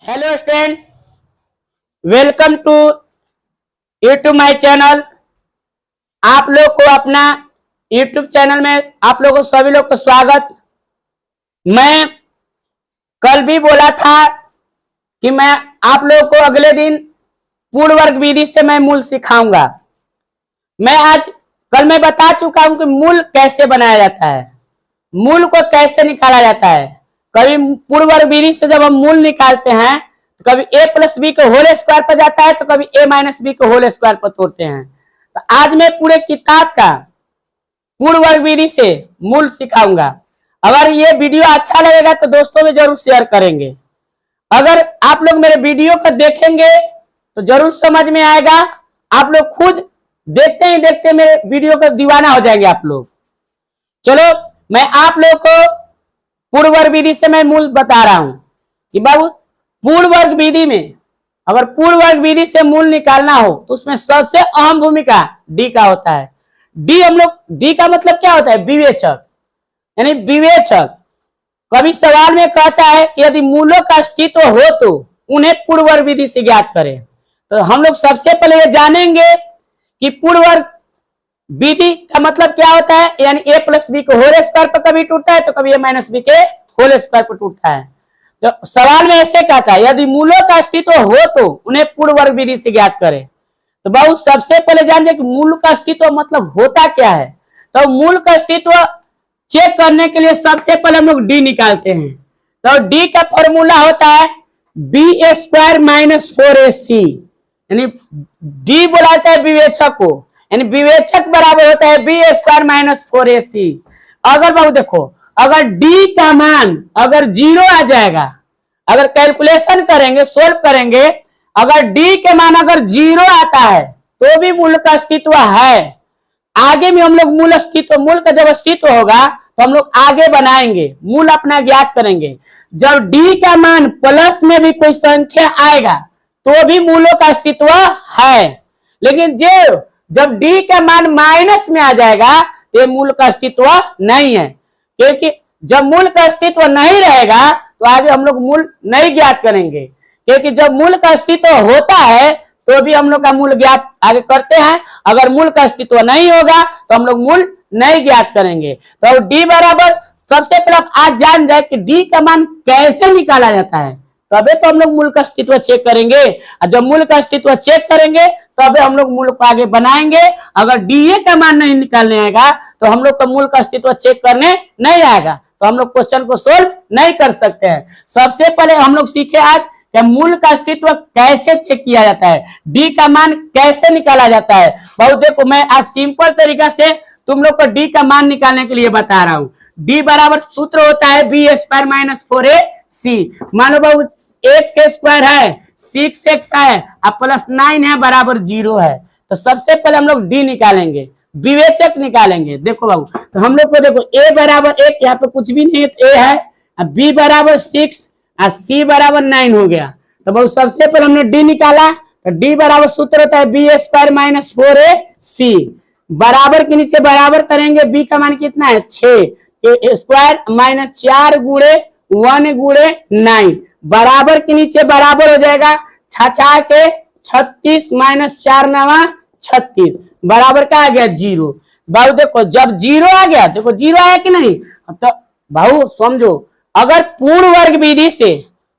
Hello student, welcome to YouTube my channel. आप लोग को अपना यूट्यूब चैनल में आप लोगों को सभी लोग को स्वागत। मैं कल भी बोला था कि मैं आप लोगों को अगले दिन पूर्ण वर्ग विधि से मैं मूल सिखाऊंगा। कल मैं बता चुका हूं कि मूल कैसे बनाया जाता है, मूल को कैसे निकाला जाता है। कभी पूर्ण वर्ग विधि से जब हम मूल निकालते हैं तो कभी a प्लस बी को होल स्क्वायर पर जाता है तो कभी a माइनस बी को होल स्क्वायर पर तोड़ते हैं। तो आज मैं पूरे किताब का पूर्ण वर्ग विधि से मूल सिखाऊंगा। अगर ये वीडियो अच्छा लगेगा तो दोस्तों में जरूर शेयर करेंगे। अगर आप लोग मेरे वीडियो को देखेंगे तो जरूर समझ में आएगा। आप लोग खुद देखते ही देखते मेरे वीडियो का दीवाना हो जाएंगे आप लोग। चलो मैं आप लोग को पूर्ण वर्ग विधि से मैं मूल बता रहा हूं कि बाबू पूर्ण वर्ग विधि में अगर पूर्ण वर्ग विधि से मूल निकालना हो तो उसमें सबसे अहम भूमिका डी का होता है। डी का मतलब क्या होता है? विवेचक, यानी विवेचक। कभी सवाल में कहता है कि यदि मूलों का अस्तित्व हो तो उन्हें पूर्ण वर्ग विधि से ज्ञात करें। तो हम लोग सबसे पहले ये जानेंगे कि पूर्ण वर्ग विधि का मतलब क्या होता है। यानी a प्लस बी को होल स्क्वायर पर कभी टूटता है तो कभी a माइनस बी के होल स्क्वायर पर टूटता है। तो सवाल में ऐसे कहता है यदि मूलों का अस्तित्व हो तो उन्हें पूर्ण वर्ग विधि से ज्ञात करें। तो बहुत सबसे पहले जान कि मूल का अस्तित्व मतलब होता क्या है। तो मूल का अस्तित्व चेक करने के लिए सबसे पहले हम लोग डी निकालते हैं। तो डी का फॉर्मूला होता है बी स्क्वायर माइनस 4ac, यानी डी बुलाता है विवेचक को, यानी विवेचक बराबर होता है बी स्क्वायर माइनस 4ac। अगर बाबू देखो, अगर डी का मान अगर 0 आ जाएगा, अगर कैलकुलेशन करेंगे सोल्व करेंगे, अगर डी के मान अगर 0 आता है तो भी मूल का अस्तित्व है। आगे में हम लोग मूल का जब अस्तित्व होगा तो हम लोग आगे बनाएंगे, मूल अपना ज्ञात करेंगे। जब डी का मान प्लस में भी कोई संख्या आएगा तो भी मूलों का अस्तित्व है। लेकिन जब डी का मान माइनस में आ जाएगा तो मूल का अस्तित्व नहीं है, क्योंकि जब मूल का अस्तित्व नहीं रहेगा तो आगे हम लोग मूल नहीं ज्ञात करेंगे। क्योंकि जब मूल का अस्तित्व होता है तो भी हम लोग का मूल ज्ञात आगे करते हैं। अगर मूल का अस्तित्व नहीं होगा तो हम लोग मूल नहीं ज्ञात करेंगे। तो डी बराबर सबसे पहले आज जान जाए कि डी का मान कैसे निकाला जाता है, तबे तो हम लोग मूल का अस्तित्व चेक करेंगे। और जब मूल का अस्तित्व चेक करेंगे तबे हम लोग मूल को आगे बनाएंगे। अगर डीए का मान नहीं निकालने आएगा तो हम लोग का मूल का अस्तित्व चेक करने नहीं आएगा, तो हम लोग क्वेश्चन को सोल्व नहीं कर सकते हैं। सबसे पहले हम लोग सीखे आज कि मूल का अस्तित्व कैसे चेक किया जाता है, डी का मान कैसे निकाला जाता है। बहुत देखो, मैं आज सिंपल तरीका से तुम लोग को डी का मान निकालने के लिए बता रहा हूँ। डी बराबर सूत्र होता है बी स्क्वायर माइनस 4ac। मानो बाबू x स्क्वायर है, 6x है और प्लस 9 है बराबर 0 है। तो सबसे पहले हम लोग डी निकालेंगे, विवेचक निकालेंगे। देखो बाबू, तो हम लोग को देखो a बराबर 1, यहाँ पे कुछ भी नहीं है तो a है, b बराबर 6 और c बराबर 9 हो गया। तो बाबू सबसे पहले हमने डी निकाला, तो डी बराबर सूत्र होता है बी स्क्वायर माइनस 4ac। बराबर के नीचे बराबर करेंगे, बी का मान कितना है 6, स्क्वायर माइनस 4 गुणे 1 गुणे 9, बराबर के नीचे बराबर हो जाएगा 6 के 36 माइनस 4 9 36, बराबर का आ गया 0। भाऊ देखो जब 0 आ गया, देखो 0 आया कि नहीं। अब तो भाऊ समझो, अगर पूर्ण वर्ग विधि से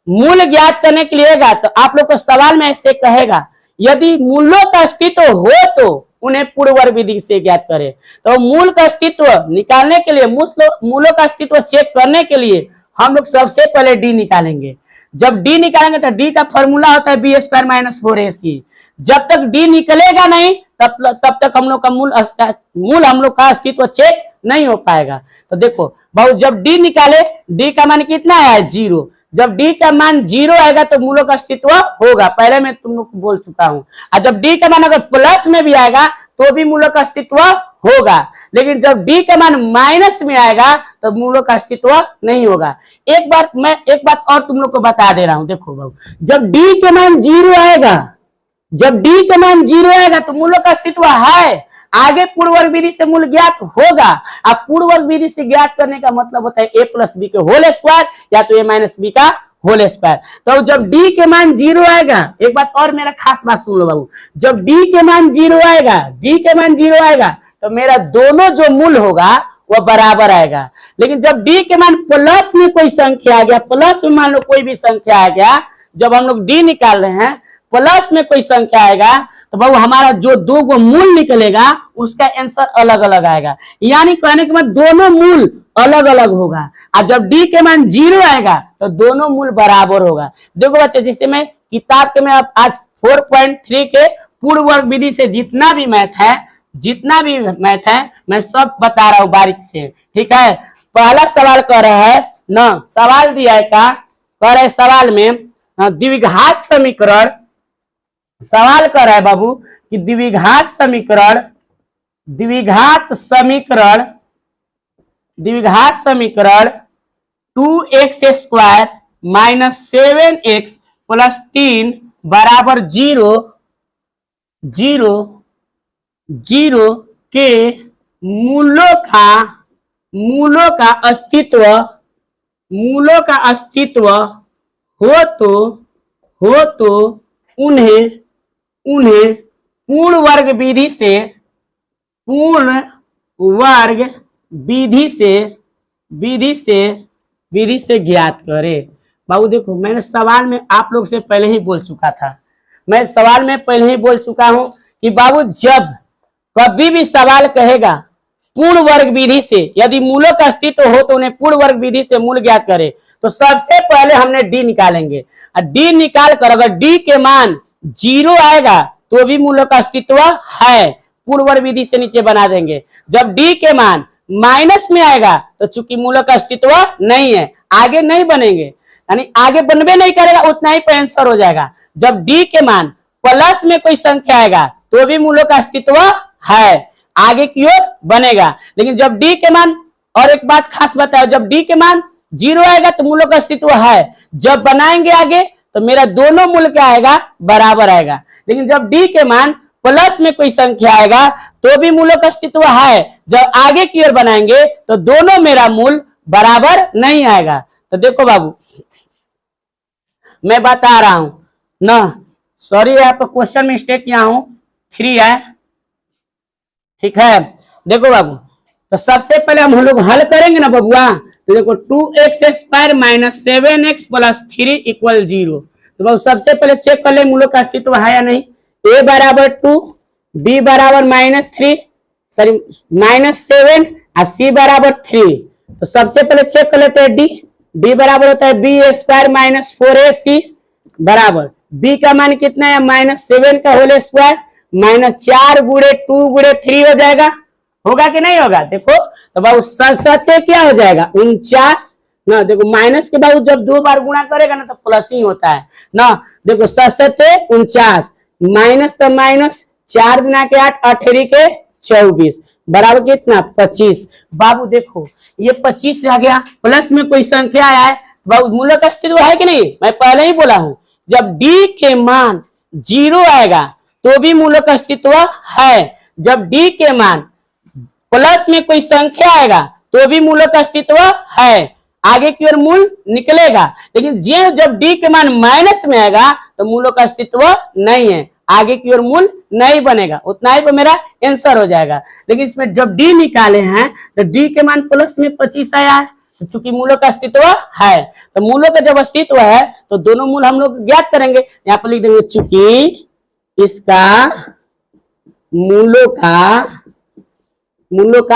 मूल ज्ञात करने के लिए तो आप लोग को सवाल में ऐसे कहेगा यदि मूलों का अस्तित्व हो तो उन्हें पूर्ण वर्ग विधि से ज्ञात करें। तो मूल का अस्तित्व निकालने के लिए, मूलों का अस्तित्व चेक करने के लिए हम लोग सबसे पहले डी निकालेंगे। जब डी निकालेंगे तो डी का फॉर्मूला होता है बी स्क्वायर माइनस 4ac। जब तक डी निकलेगा नहीं तब तक हम लोग का मूल हम लोग का अस्तित्व चेक नहीं हो पाएगा। तो देखो बहुत, जब डी निकाले, डी का मान कितना है 0। जब डी का मान 0 आएगा तो मूलों का अस्तित्व होगा, पहले मैं तुम लोग को बोल चुका हूं। और जब डी का मान अगर प्लस में भी आएगा तो भी मूलों का अस्तित्व होगा। लेकिन जब डी का मान माइनस में आएगा तो मूलों का अस्तित्व नहीं होगा। एक बात और तुम लोग को बता दे रहा हूं। देखो बाबू, जब डी का मान 0 आएगा, जब डी का मान 0 आएगा तो मूलों का अस्तित्व है। आगे पूर्ण वर्ग विधि से मूल ज्ञात होगा। अब पूर्ण वर्ग विधि से ज्ञात करने का मतलब होता है a प्लस बी के होल स्क्वायर या तो a माइनस बी का होल स्क्वायर। तो जब d के मान 0 आएगा, एक बात और मेरा खास बात सुन लो बाबू, जब d के मान 0 आएगा, d के मान 0 आएगा तो मेरा दोनों जो मूल होगा वह बराबर आएगा। लेकिन जब d के मान प्लस में कोई संख्या आ गया, प्लस में मान लो कोई भी संख्या आ गया, जब हम लोग d निकाल रहे हैं प्लस में कोई संख्या आएगा तो बाबू हमारा जो दो गो मूल निकलेगा उसका आंसर अलग अलग आएगा। यानी कहने के बाद दोनों मूल अलग अलग होगा, और जब d के मान 0 आएगा तो दोनों मूल बराबर होगा। देखो बच्चे, जैसे मैं किताब के में अब आज 4.3 के पूर्ण वर्ग विधि से जितना भी मैथ है मैं सब बता रहा हूँ बारीक से, ठीक है। पहला सवाल कर रहा है न, सवाल दिया है का कह रहे सवाल में द्विघात समीकरण, सवाल कर रहा है बाबू कि द्विघात समीकरण 2x² माइनस 7x प्लस 3 बराबर 0 के मूलों का अस्तित्व हो तो उन्हें पूर्ण वर्ग विधि से ज्ञात करे। बाबू देखो, मैंने सवाल में आप लोग से पहले ही बोल चुका था, कि बाबू जब कभी भी सवाल कहेगा पूर्ण वर्ग विधि से यदि मूलों का अस्तित्व हो तो उन्हें पूर्ण वर्ग विधि से मूल ज्ञात करे, तो सबसे पहले हमने d निकालेंगे, और d निकाल कर अगर d के मान 0 आएगा तो भी मूलों का अस्तित्व है, पूर्ण वर्ग विधि से नीचे बना देंगे। जब d के मान माइनस में आएगा तो चूंकि मूलों का अस्तित्व नहीं है, आगे नहीं बनेंगे, यानी आगे बनबे नहीं करेगा, उतना ही पे आंसर हो जाएगा। जब d के मान प्लस में कोई संख्या आएगा तो भी मूलों का अस्तित्व है, आगे की ओर बनेगा। लेकिन जब d के मान, और एक बात खास बताओ, जब d के मान 0 आएगा तो मूलों का अस्तित्व है, जब बनाएंगे आगे तो मेरा दोनों मूल क्या आएगा, बराबर आएगा। लेकिन जब d के मान प्लस में कोई संख्या आएगा तो भी मूलों का अस्तित्व है, जब आगे की ओर बनाएंगे तो दोनों मेरा मूल बराबर नहीं आएगा। तो देखो बाबू मैं बता रहा हूं ना, सॉरी यहाँ पर क्वेश्चन में मिस्टेक किया हूं, 3 है, ठीक है। देखो बाबू, तो सबसे पहले हम लोग हल करेंगे ना बबुआ, तो देखो 2x² minus 7x plus 3 equal 0। तो बाबू सबसे पहले चेक कर ले मूलों का अस्तित्व है या नहीं। a बराबर 2, b बराबर -3 सॉरी -7 और c बराबर 3। तो सबसे पहले चेक कर लेते हैं d बराबर होता है b² माइनस 4ac बराबर b का मान कितना है, -7 का होल स्क्वायर माइनस 4 गुणे 2 गुणे 3 हो जाएगा, होगा कि नहीं होगा। देखो तो बाबू सत्य क्या हो जाएगा 49 ना, देखो माइनस के बाद जब 2 बार गुणा करेगा ना तो प्लस ही होता है ना। देखो सत्य 49 माइनस तो माइनस 4 गुना के 8 8 के 24 बराबर कितना 25। बाबू देखो ये 25 आ गया, प्लस में कोई संख्या आया है, बाबू मूलों का अस्तित्व है कि नहीं, मैं पहले ही बोला हूं जब d के मान 0 आएगा तो भी मूलों का अस्तित्व है, जब d के मान प्लस में कोई संख्या आएगा तो भी मूलों का अस्तित्व है, आगे की ओर मूल निकलेगा। लेकिन जब d के मान माइनस में आएगा तो मूलों का अस्तित्व नहीं है, आगे की ओर मूल नहीं बनेगा, उतना ही पर मेरा आंसर हो जाएगा। लेकिन इसमें जब d निकाले हैं तो d के मान प्लस में 25 आया है, तो चूंकि मूलों का अस्तित्व है, तो मूलों का जब अस्तित्व है तो दोनों मूल हम लोग ज्ञात करेंगे। यहाँ पर लिख देंगे चूंकि इसका मूलों का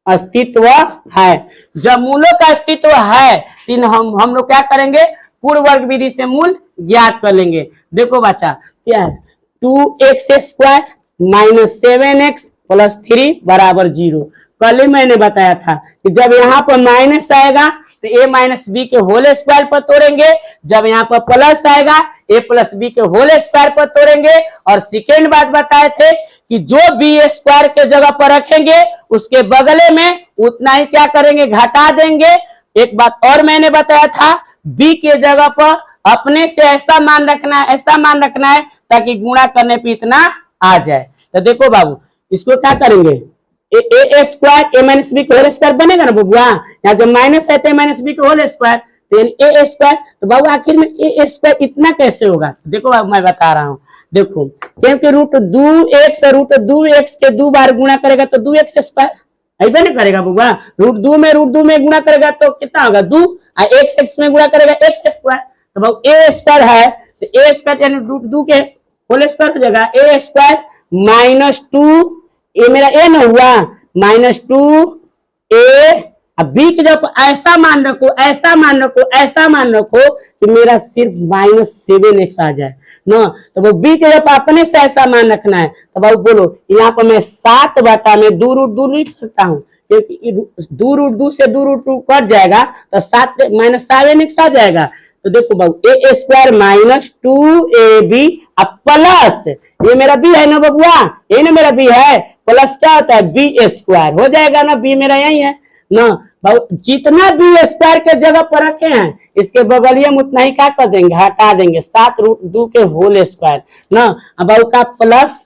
अस्तित्व है। जब मूलों का अस्तित्व है तो हम लोग क्या करेंगे, पूर्ण वर्ग विधि से मूल ज्ञात कर लेंगे। देखो बच्चा क्या है, 2x² माइनस 7x प्लस 3 बराबर 0। कल ही मैंने बताया था कि जब यहाँ पर माइनस आएगा तो a माइनस बी के होल स्क्वायर पर तोड़ेंगे, जब यहाँ पर प्लस आएगा a प्लस बी के होल स्क्वायर पर तोड़ेंगे। और सेकेंड बात बताए थे कि जो b² के जगह पर रखेंगे उसके बगले में उतना ही क्या करेंगे, घटा देंगे। एक बात और मैंने बताया था, b के जगह पर अपने से ऐसा मान रखना है ताकि गुणा करने पे इतना आ जाए। तो देखो बाबू इसको क्या करेंगे, a² a माइनस बी के होल स्क्वायर बनेगा ना बबुआ, यहाँ जब माइनस है तो a माइनस बी के होल स्क्वायर, तो ए स्क्वायर, तो बाबू आखिर में ए स्क्वायर इतना कैसे होगा? देखो अब मैं बता रहा हूँ, देखो क्योंकि रूट 2x और रूट 2x के 2 बार गुणा करेगा तो 2x स्क्वायर ऐसे नहीं करेगा बुआ। रूट 2 में गुणा करेगा तो कितना होगा 2, और x में गुणा करेगा x स्क्वायर। तो बाबू ए स्क्वायर है तो ए स्क्वायर यानी रूट 2 के होल स्क्वायर हो जाएगा ए स्क्वायर माइनस 2, ये मेरा ए ना हुआ, माइनस 2a। अब बी की जब ऐसा मान रखो, ऐसा मान रखो, ऐसा मान रखो कि मेरा सिर्फ -7x आ जाए ना, तो वो बी के जब अपने से ऐसा मान रखना है तो बाबू बोलो यहाँ पर मैं 7 बटा में 2 रूट 2 लिख सकता हूँ, क्योंकि 2 रूट 2 से 2 रूट 2 कट जाएगा तो 7 -7x आ जाएगा। तो देखो बाबू ए स्क्वायर माइनस 2ab अब प्लस ये मेरा बी है ना बबुआ, ये ना मेरा बी है, प्लस क्या होता है बी स्क्वायर हो जाएगा ना, बी मेरा यही है ना। जितना बी स्क्वायर के जगह पर रखे हैं इसके बगलिए में उतना ही क्या कर देंगे, हटा देंगे, 7 रूट 2 के होल स्क्वायर ना। अब का प्लस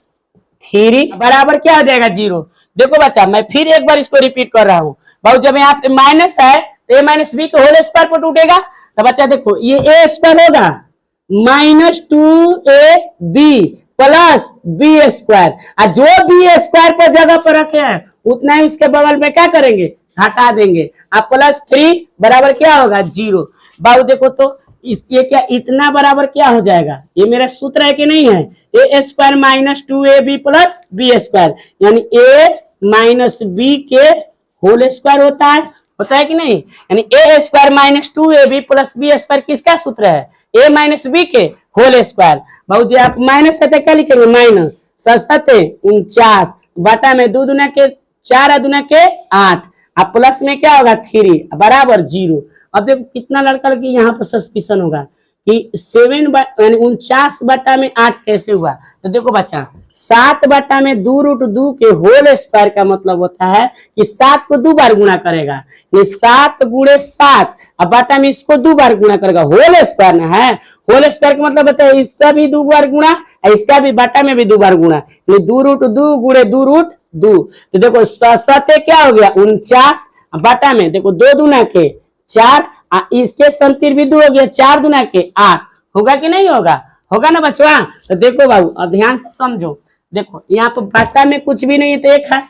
3 बराबर क्या हो जाएगा 0। देखो बच्चा मैं फिर एक बार इसको रिपीट कर रहा हूँ बाबू, जब यहाँ पे माइनस है तो ए माइनस बी के होल स्क्वायर पर टूटेगा, तो बच्चा देखो ये ए स्क्वायर होगा -2ab प्लस बी स्क्वायर, और जो बी स्क्वायर पर जगह पर रखे हैं उतना ही इसके बगल में क्या करेंगे, हटा देंगे। अब प्लस 3 बराबर क्या होगा 0। बाबू देखो तो ये क्या इतना बराबर क्या हो जाएगा, ये मेरा सूत्र है कि नहीं है, a square minus 2ab plus b square यानी a माइनस बी के होल स्क्वायर होता है कि नहीं, यानी a square minus 2ab plus b square किसका सूत्र है, a माइनस बी के होल स्क्वायर। बाबू जी आप माइनस है क्या लिखेंगे, माइनस 49 बटा में 2 दूना के 4 दूना के 8, अब प्लस में क्या होगा 3 बराबर 0। अब देखो कितना लड़का लड़की यहाँ पर सस्पिशन होगा कि 49 बटा में 8 कैसे हुआ, तो देखो बच्चा 7 बटा में 2 रूट 2 के होल स्क्वायर का मतलब होता है कि 7 को 2 बार गुणा करेगा, ये 7 गुणे 7 अब बटा में इसको 2 बार गुणा करेगा, होल स्क्वायर ना है, होल स्क्वायर का मतलब होता है इसका भी 2 बार गुणा और इसका भी बटा में भी 2 बार गुणा, 2 रूट 2 गुणे 2 रूट 2। तो देखो 7 क्या हो गया 49 बटा में देखो 2 दूना के 4, इसके समतिर भी 2 हो गया 4 दूना के 8, होगा कि नहीं होगा, होगा ना बचवा। तो देखो बाबू अब ध्यान से समझो, देखो यहाँ पर बाटा में कुछ भी नहीं है तो 1 है,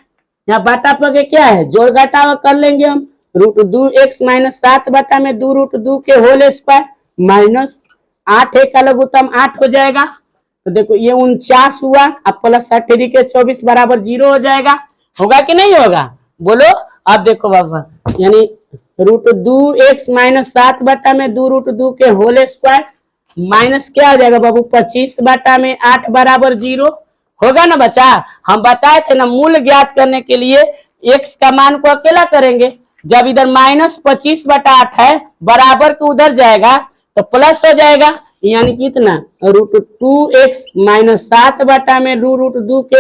यहाँ बाटा पर क्या है जोड़ घटाव कर लेंगे हम, रूट 2x माइनस 7 बटा में 2 रूट 2 के होल स्क्वायर माइनस 8 एक का लघुत्तम 8 हो जाएगा। तो देखो ये 49 हुआ अब प्लस 3 के 24 बराबर 0 हो जाएगा, होगा कि नहीं होगा बोलो। अब देखो बाबा यानी रूट 2x माइनस 7 बटा में 2 रूट 2 के होल स्क्वायर माइनस क्या हो जाएगा बाबू 25 बटा में 8 बराबर 0, होगा ना बच्चा। हम बताए थे ना मूल ज्ञात करने के लिए x का मान को अकेला करेंगे, जब इधर -25 बटा 8 है बराबर के उधर जाएगा तो प्लस हो जाएगा, यानी कितना रूट 2x माइनस 7 बटा में 2 रूट 2 के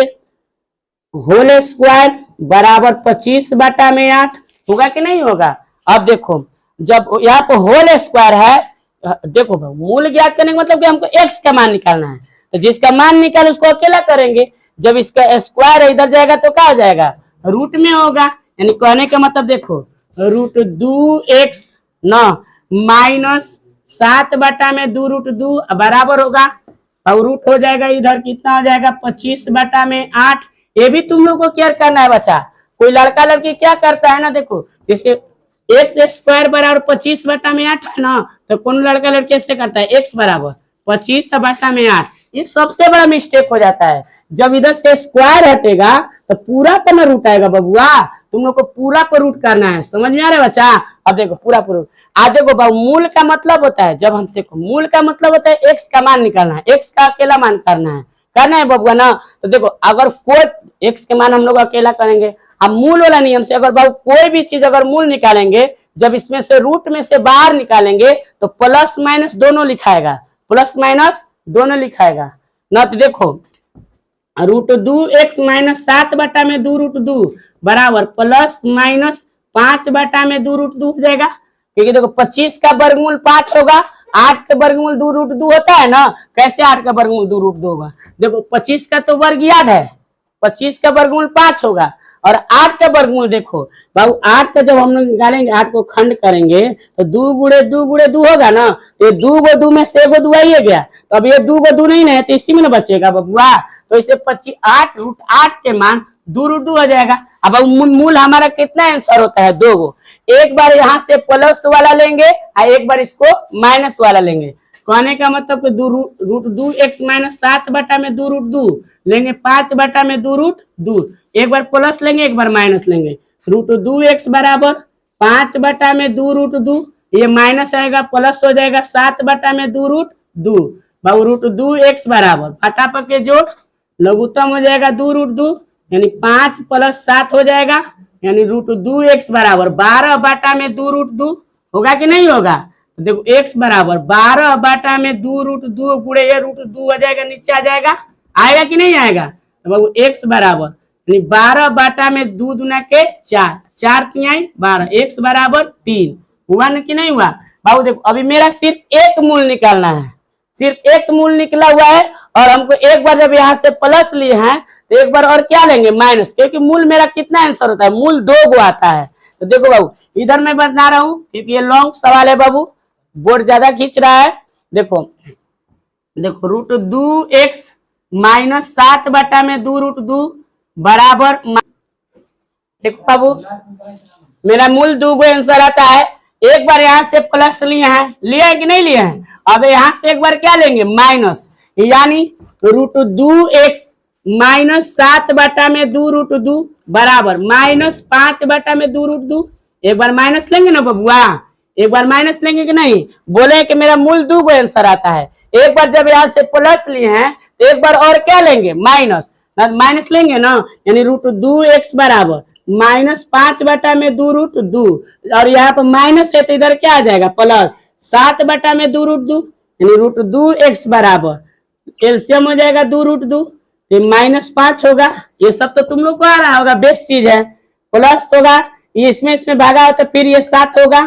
होल स्क्वायर बराबर 25 बटा में 8, होगा कि नहीं होगा। अब देखो जब यहाँ पर होल स्क्वायर है, देखो मूल ज्ञात करने का मतलब कि हमको x का मान निकालना है, तो जिसका मान निकाल उसको अकेला करेंगे, जब इसका स्क्वायर इधर जाएगा तो क्या हो जाएगा रूट में होगा, यानी कहने का मतलब देखो रूट 2x न माइनस 7 बटा में 2 रूट 2 बराबर होगा और रूट हो जाएगा इधर कितना हो जाएगा 25 बटा में 8। ये भी तुम लोग को केयर करना है बच्चा, कोई लड़का लड़की क्या करता है ना, देखो जैसे x स्क्वायर बराबर 25 बटा में 8 है ना, तो कौन लड़का लड़की ऐसे करता है x बराबर 25 बटा में 8, ये सबसे बड़ा मिस्टेक हो जाता है। जब इधर से स्क्वायर हटेगा तो पूरा पर न रूट आएगा बबुआ, तुम लोग को पूरा पर रूट करना है, समझ में आ रहा है बच्चा। अब देखो पूरा पर आज देखो बाबू मूल का मतलब होता है, जब हम देखो मूल का मतलब होता है x का मान निकालना है, x का अकेला मान करना है बबुआ ना। तो देखो अगर कोई x के मान हम लोग अकेला करेंगे, हम मूल वाला नियम से अगर बाबू कोई भी चीज अगर मूल निकालेंगे, जब इसमें से रूट में से बाहर निकालेंगे तो प्लस माइनस दोनों लिखाएगा, प्लस माइनस दोनों लिखाएगा ना। तो देखो रूट 2x माइनस 7 बटा में 2 रूट 2 बराबर प्लस माइनस 5 बटा में 2 रूट 2 हो जाएगा, क्योंकि देखो 25 का वर्गमूल 5 होगा, 8 का वर्गमूल 2 रूट 2 होता है ना, कैसे 8 का वर्गमूल 2 रूट 2 होगा, देखो 25 का तो वर्ग याद है, 25 का वर्गमूल 5 होगा और 8 का वर्गमूल देखो बाबू, 8 का जब हम लोग निकालेंगे, 8 को खंड करेंगे तो 2 होगा ना, तो ये 2 में से 2 आइए गया, तो अब ये 2 नहीं है तो इसी में ना बचेगा बबुआ। तो इसे 25 8 के मान 2√2 हो जाएगा। अब मूल हमारा कितना आंसर होता है 2 एक बार यहाँ से प्लस वाला लेंगे और एक बार इसको माइनस वाला लेंगे। कहने का मतलब कि √2 x माइनस 7 बटा में 2√2 लेंगे, 5 बटा में 2√2, एक बार प्लस लेंगे एक बार माइनस लेंगे। √2 x बराबर 5 बटा में 2√2, ये माइनस आएगा प्लस हो जाएगा 7 बटा में 2√2। बाबू √2 x बराबर फटाफट के जोड़ लघुत्तम हो जाएगा 2√2 यानी 5 + 7 हो जाएगा, यानी √2 x बराबर 12 बटा में 2√2 होगा कि नहीं होगा। तो देखो x बराबर 12 बटा में 2√2 गुणे ये √2 हो जाएगा, नीचे आ जाएगा, आएगा कि नहीं आएगा। तो बाबू x बराबर यानी 12 बटा में 2 दूना के 4, 4 तिहाई 12, x बराबर 3 हुआ ना कि नहीं हुआ। बाबू देखो अभी मेरा सिर्फ एक मूल निकालना है, सिर्फ एक मूल निकला हुआ है और हमको एक बार जब यहाँ से प्लस लिए हैं तो एक बार और क्या लेंगे माइनस, क्योंकि मूल मेरा कितना आंसर होता है, मूल 2 आता है। तो देखो बाबू इधर मैं बता रहा हूँ क्योंकि ये लॉन्ग सवाल है बाबू, बोर्ड ज्यादा खींच रहा है। देखो √2 x माइनस 7 बटा में 2√2 बराबर, देखो बाबू मेरा मूल 2 आंसर आता है। एक बार यहाँ से प्लस लिए हैं, लिया है कि नहीं लिए हैं, अब यहाँ से एक बार क्या लेंगे माइनस, यानी √2 x माइनस 7 बटा में 2√2 बराबर माइनस 5 बटा में 2√2, एक बार माइनस लेंगे ना बबुआ, एक बार माइनस लेंगे कि नहीं, बोले कि मेरा मूल 2 आंसर आता है। एक बार जब यहाँ से प्लस लिए हैं तो एक बार और क्या लेंगे माइनस, माइनस लेंगे ना, यानी √2 x बराबर माइनस 5 बटा में 2√2 और यहाँ पर माइनस है तो इधर क्या आ जाएगा प्लस 7 बटा में 2√2 यानी √2 x बराबर एलसीएम हो जाएगा 2√2, ये -5 होगा। ये सब तो तुम लोग को आ रहा होगा, बेस्ट चीज है, प्लस होगा ये इसमें भागा हो तो फिर ये 7 होगा,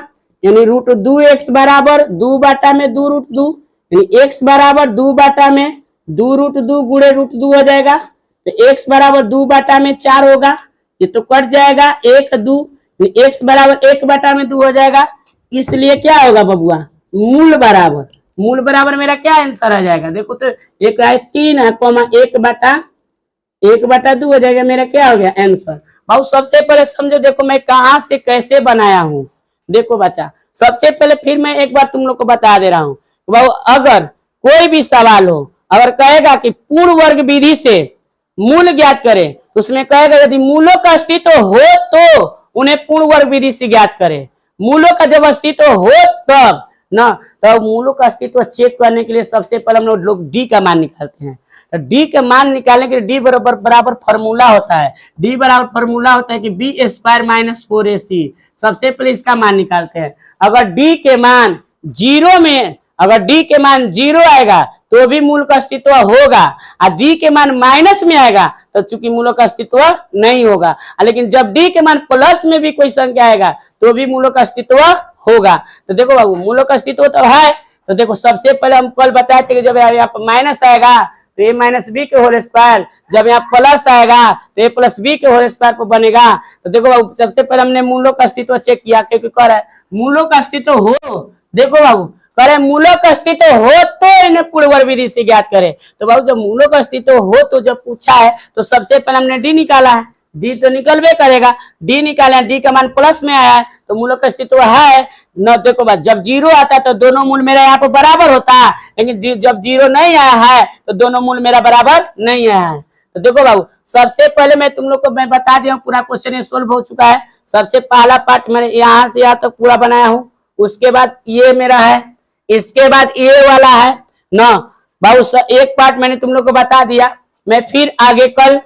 यानी √2 x बराबर 2 बटा में 2√2 यानी x बराबर 2 बटा में 2√2 गुणे √2 हो जाएगा, तो x बराबर 2 बटा में 4 होगा, ये तो कट जाएगा 1 2 x बराबर 1 बटा में 2 हो जाएगा। इसलिए क्या होगा बबुआ मूल बराबर मेरा क्या आंसर आ जाएगा, देखो तो एक है 3 है 1 बटा 2 हो जाएगा, मेरा क्या हो गया आंसर। भाई सबसे पहले समझो, देखो मैं कहां से कैसे बनाया हूं, देखो बच्चा सबसे पहले फिर मैं एक बार तुम लोग को बता दे रहा हूं। भाई अगर कोई भी सवाल हो, अगर कहेगा कि पूर्ण वर्ग विधि से मूल ज्ञात करें, तो उसमें कहेगा यदि मूलों का अस्तित्व हो तो उन्हें पूर्ण वर्ग विधि से ज्ञात करें। मूलों का जब अस्तित्व हो तब ना, तो मूलों का अस्तित्व चेक करने के लिए सबसे पहले हम लोग डी का मान निकालते हैं। तो डी का मान निकालने के लिए डी बराबर फॉर्मूला होता है, डी बराबर फॉर्मूला होता है कि b² - 4ac। सबसे पहले इसका मान निकालते हैं। अगर डी के मान 0 आएगा तो भी मूल का अस्तित्व होगा, और डी के मान माइनस में आएगा तो चूंकि मूलों का अस्तित्व नहीं होगा, लेकिन जब डी के मान प्लस में भी कोई संख्या आएगा तो भी मूलों का अस्तित्व होगा। तो देखो बाबू मूलों का अस्तित्व तो है, तो देखो सबसे पहले हम कल बताए थे कि जब यहाँ पर माइनस आएगा तो a - b के होल स्क्वायर, जब यहाँ प्लस आएगा तो a + b के होल स्क्वायर पर बनेगा। तो देखो बाबू सबसे पहले हमने मूलों का अस्तित्व चेक किया, क्योंकि कह रहा है मूलों का अस्तित्व हो, देखो बाबू करे मूलों का अस्तित्व हो तो इन्हें पूर्ण वर्ग विधि से ज्ञात करे। तो बाबू जब मूलों का अस्तित्व हो तो जब पूछा है तो सबसे पहले हमने डी निकाला है, डी तो निकलबे करेगा, डी निकाला, डी का मान प्लस में आया है तो मूलों का अस्तित्व है न। देखो बात जब 0 आता है तो दोनों मूल मेरा यहाँ पर बराबर होता है, लेकिन जब 0 नहीं आया है तो दोनों मूल मेरा बराबर नहीं आया है। तो देखो बाबू सबसे पहले मैं तुम लोग को मैं बता दिया हूँ, पूरा क्वेश्चन ये सोल्व हो चुका है। सबसे पहला पार्ट मैंने यहाँ से यहाँ तक पूरा बनाया हूँ, उसके बाद ये मेरा है, इसके बाद ये वाला है ना बाबू, एक पार्ट मैंने तुम लोग को बता दिया। मैं फिर आगे कल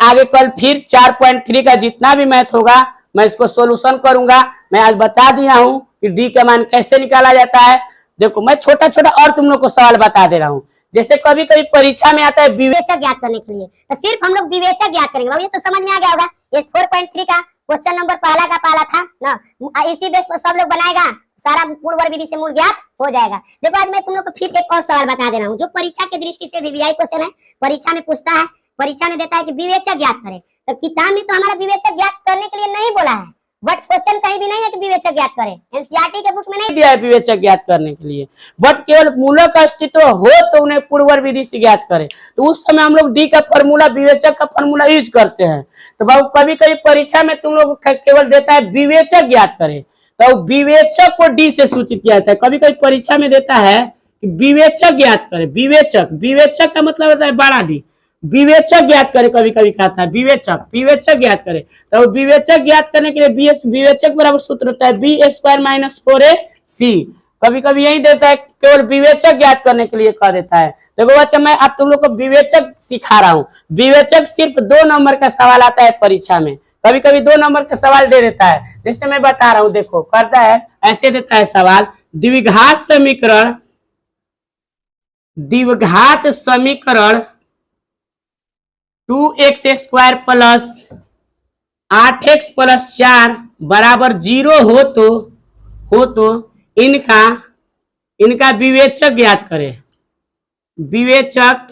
आगे कल फिर 4.3 का जितना भी मैथ होगा मैं इसको सॉल्यूशन करूंगा। मैं आज बता दिया हूं कि डी का मान कैसे निकाला जाता है। देखो मैं छोटा छोटा और तुम लोग को सवाल बता दे रहा हूँ, जैसे कभी कभी परीक्षा में आता है विवेचक ज्ञात करने के लिए, तो सिर्फ हम लोग विवेचक ज्ञात करेंगे। ये तो समझ में आ गया होगा, ये 4.3 का क्वेश्चन नंबर पहला था ना, इसी बेस पर सब लोग बनाएगा, सारा पूर्ण वर्ग विधि से मूल ज्ञात हो जाएगा। देखो आज मैं तुम लोग को फिर एक और सवाल बता दे रहा हूँ जो परीक्षा की दृष्टि से वीवीआई क्वेश्चन है, परीक्षा में पूछता है। परीक्षा में देता है कि विवेचक ज्ञात करें, तो किताब में तो हमारा विवेचक ज्ञात करने के लिए नहीं बोला है, बट क्वेश्चन कहीं भी नहीं है कि विवेचक ज्ञात करें, एनसीईआरटी के बुक में नहीं दिया है विवेचक ज्ञात करने के लिए, बट केवल मूलक का अस्तित्व हो तो उन्हें पूर्वर विधि से ज्ञात करें। तो उस समय हम लोग डी का फॉर्मूला, विवेचक का फॉर्मूला यूज करते हैं। तो बाबू कभी कभी परीक्षा में तुम लोग केवल देता है विवेचक ज्ञात करें, तो विवेचक को डी से सूचित किया जाता है। कभी कभी परीक्षा में देता है कि विवेचक ज्ञात करें, विवेचक, विवेचक का मतलब होता है बड़ा डी, विवेचक ज्ञात करे, कभी कभी कहता है विवेचक, विवेचक ज्ञात करे। तो विवेचक ज्ञात करने के लिए विवेचक बराबर सूत्र होता है बी स्क्वायर माइनस 4ac। कभी कभी यही देता है, केवल विवेचक ज्ञात करने के लिए कह देता है। देखो बच्चा, मैं आप तुम लोग को विवेचक सिखा रहा हूँ। विवेचक सिर्फ 2 नंबर का सवाल आता है परीक्षा में, कभी कभी 2 नंबर का सवाल दे देता है। जैसे मैं बता रहा हूँ, देखो करता है ऐसे, देता है सवाल, द्विघात समीकरण, द्विघात समीकरण 2x square plus 8x plus 4 बराबर 0 हो तो इनका विवेचक ज्ञात करें, विवेचक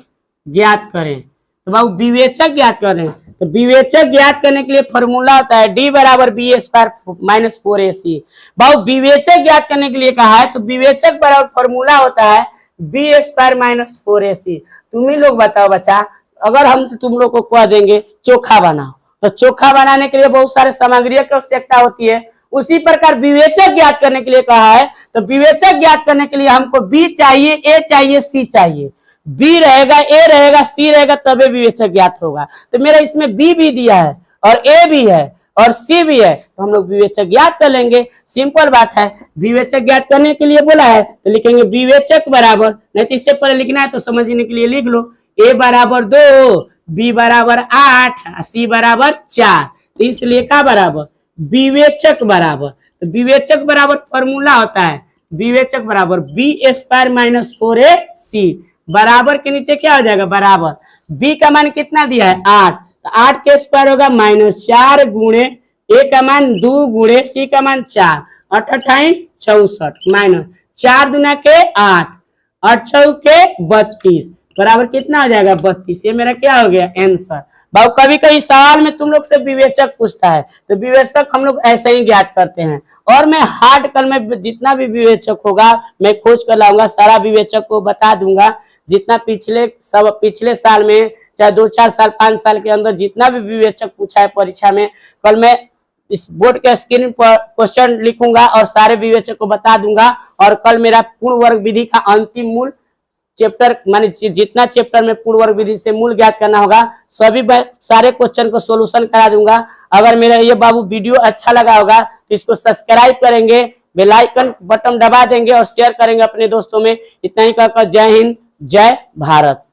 ज्ञात करें। तो बाबू विवेचक ज्ञात करें, तो विवेचक ज्ञात करने के लिए फॉर्मूला होता है डी बराबर बी स्क्वायर माइनस 4ac। बाबू विवेचक ज्ञात करने के लिए कहा है, तो विवेचक बराबर फॉर्मूला होता है बी स्क्वायर माइनस 4ac। तुम ही लोग बताओ बच्चा, अगर हम तुम लोग को कह देंगे चोखा बनाओ, तो चोखा बनाने के लिए बहुत सारे सामग्रियों की आवश्यकता होती है। उसी प्रकार विवेचक ज्ञात करने के लिए कहा है, तो विवेचक ज्ञात करने के लिए हमको बी चाहिए, ए चाहिए, सी चाहिए। बी रहेगा, ए रहेगा, सी रहेगा, तबे विवेचक ज्ञात होगा। तो मेरा इसमें बी भी दिया है और ए भी है और सी भी है, तो हम लोग विवेचक ज्ञात कर लेंगे। सिंपल बात है। विवेचक ज्ञात करने के लिए बोला है तो लिखेंगे विवेचक बराबर, नहीं तो इससे पहले लिखना है तो समझने के लिए लिख लो, ए बराबर 2, बी बराबर 8, सी बराबर 4। तो इसलिए क्या बराबर, विवेचक बराबर, तो विवेचक बराबर फॉर्मूला होता है विवेचक बराबर बी स्क्वायर माइनस 4ac बराबर के नीचे क्या हो जाएगा, बराबर बी का मान कितना दिया है 8, तो 8 के स्क्वायर होगा -4 गुणे ए का मान 2 गुणे सी का मान 4, 8 8 64 माइनस 4 दूना के 8, 8 6 के 32 बराबर कितना हो जाएगा 32। ये मेरा क्या हो गया आंसर। बाबू कभी कभी सवाल में तुम लोग से विवेचक पूछता है, तो विवेचक हम लोग ऐसे ही ज्ञात करते हैं। और मैं हार्ड कल में जितना भी विवेचक होगा मैं खोज कर लाऊंगा, सारा विवेचक को बता दूंगा। जितना पिछले साल में, चाहे 2 4 साल 5 साल के अंदर जितना भी विवेचक पूछा है परीक्षा में, कल मैं इस बोर्ड के स्क्रीन पर क्वेश्चन लिखूंगा और सारे विवेचक को बता दूंगा। और कल मेरा पूर्ण वर्ग विधि का अंतिम मूल चैप्टर, माने जितना चैप्टर में पूर्ण वर्ग विधि से मूल ज्ञात करना होगा, सभी सारे क्वेश्चन को सॉल्यूशन करा दूंगा। अगर मेरा ये बाबू वीडियो अच्छा लगा होगा तो इसको सब्सक्राइब करेंगे, बेल आइकन बटन दबा देंगे और शेयर करेंगे अपने दोस्तों में। इतना ही कहकर जय हिंद, जय भारत।